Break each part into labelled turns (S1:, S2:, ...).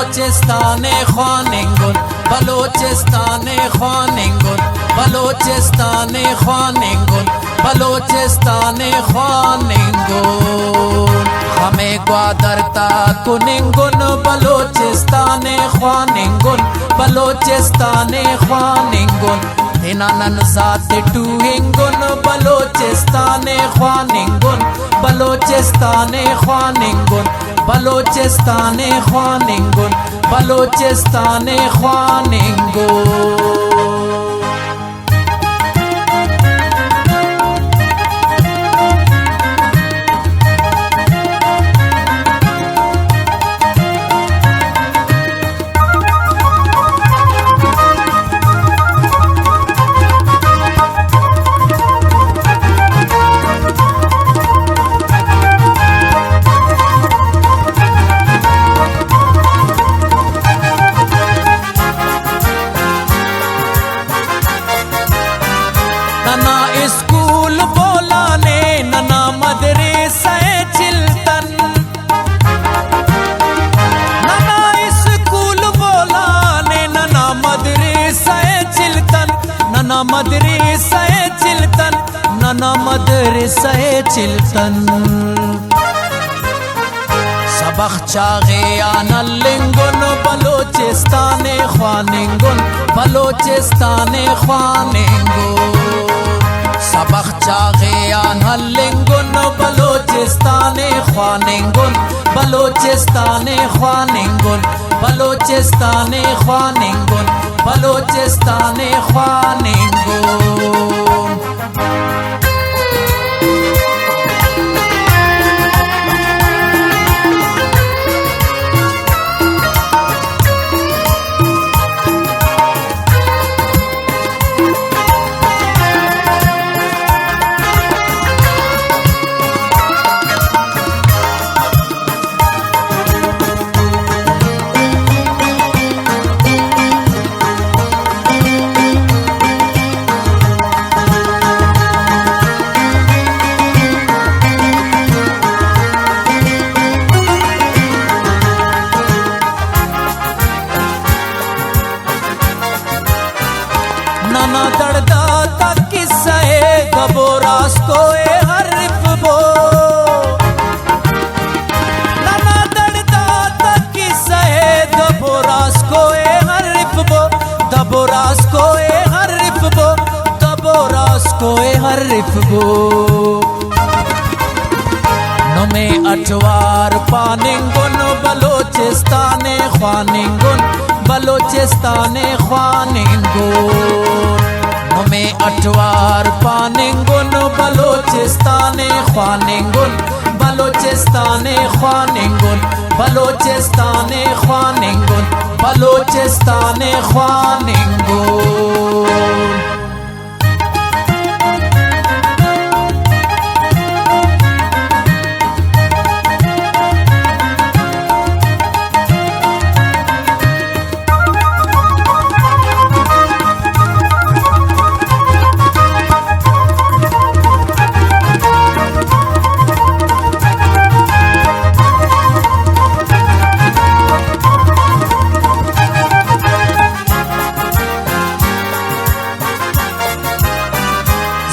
S1: बलोचिस्तान ख्वानिंगुन बलोचिस्तान ख्वानिंगुन बलोचिस्तान ख्वानिंगुन बलोचिस्तान ख्वानिंगुन हमें ग्वादरता कुनिंगुन बलोचिस्तान ख्वानिंगुन बलोचिस्तान ख्वानिंगुन हिनानन जात टूहिंगुन बलोचिस्तान ख्वानिंगुन बलोचिस्तान ख्वानिंगुन बलोचिस्तान ख्वानिंगुन बलोचिस्तान ख्वानिंगुन नना स्कूल बोलाने नना मदरसा चिल्तन नना स्कूल बोलाने नना मदरसा चिल्तन नना मदरसा चिल्तन नना मदरसा चिल्तन सबक चागे आनलिंगुन बलोचिस्तान ख्वानिंगुन बलोचिस्तान ख्वानिंगुन सबक चागे आनलिंगुन बलोचिस्तान ख्वानिंगुन बलोचिस्तान ख्वानिंगुन बलोचिस्तान ख्वानिंगुन बलोचिस्तान ख्वानिंगुन नना दर्दा तक किस्सा गबो रास्को हरिफ बो नना दर्दा तक किस्सा गबो रास्को हरिफ बो दबो रास्को हरिफ बो दबो रास्को हरिफ बो नमे अठवार पानिंगुन बलोचिस्तान ख्वानिंगुन बलोचिस्तान ख्वानिंगुन नमे अठवार पानिंगुन बलोचिस्तान ख्वानिंगुन बलोचिस्तान ख्वानिंगुन बलोचिस्तान ख्वानिंगुन बलोचिस्तान ख्वानिंगुन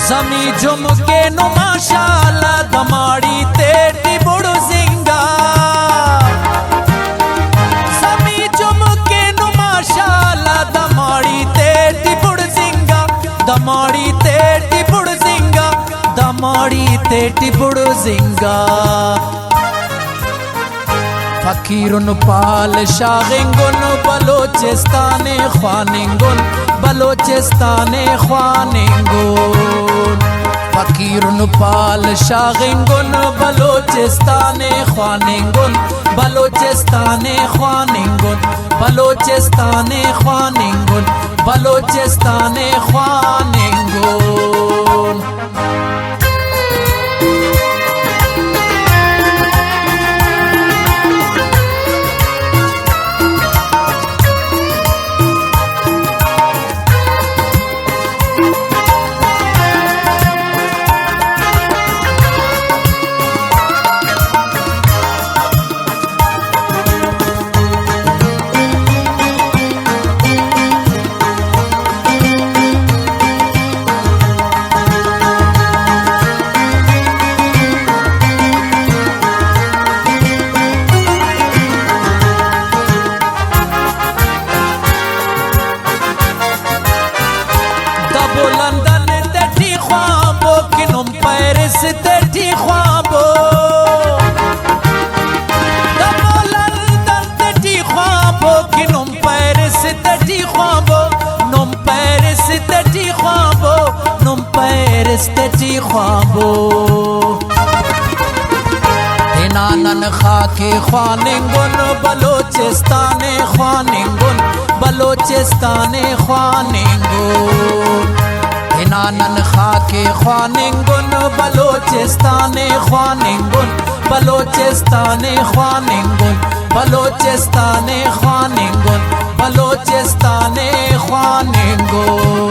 S1: जमी झुमके नो माशाल्लाह दमाड़ी तेरी बुड़ू जिंगा जमी झुमके नो माशाल्लाह दमाड़ी तेरी बुड़ जिंगा दमाड़ी तेरी बुड़ जिंगा दमाड़ी तेरी बुड़ जिंगा फकीरुन पाल शागिंगुन बलोचिस्तान ख्वानिंगुन बलोचिस्तान ख्वानिंगुन फकीरुन पाल शागिंगुन बलोचिस्तान ख्वानिंगुन बलोचिस्तान ख्वानिंगुन बलोचिस्तान ख्वानिंगुन बलोचिस्तान ख्वानिंगुन फहरिस्ती ख्वाबो नानन खाके ख्वानिंगुन बलोचिस्तान ख्वानिंगुन बलोचिस्तान ख्वानिंगुन नानन खाके ख्वानिंगुन बलोचिस्तान ख्वानिंगुन बलोचिस्तान ख्वानिंगुन बलोचिस्तान ख्वानिंगुन बलोचिस्तान ख्वानिंगुन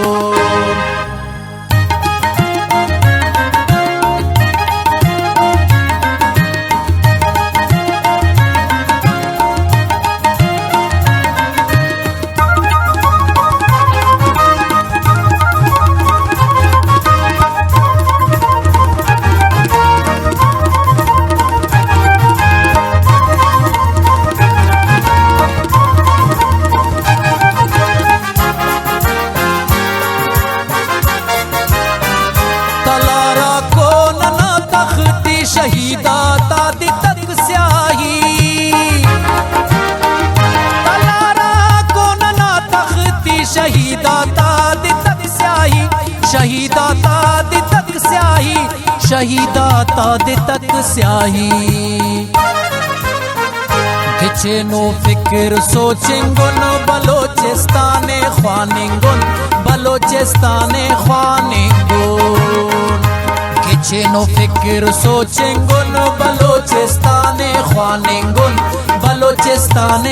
S1: शहीदा तादी तक स्याही तलारा को ना तख्ती शहीदा तादी तक स्याही शहीदा तादी तक स्याही शहीदा तादी तक स्याही किचनो फिक्र सोचेंगुन बलोचिस्तान ख्वानिंगुन बलोचिस्तान ख्वानिंगुन किचनो फिक्र सोचेंगुन बलोचिस्तान ख्वानिंगुन बलोचिस्तान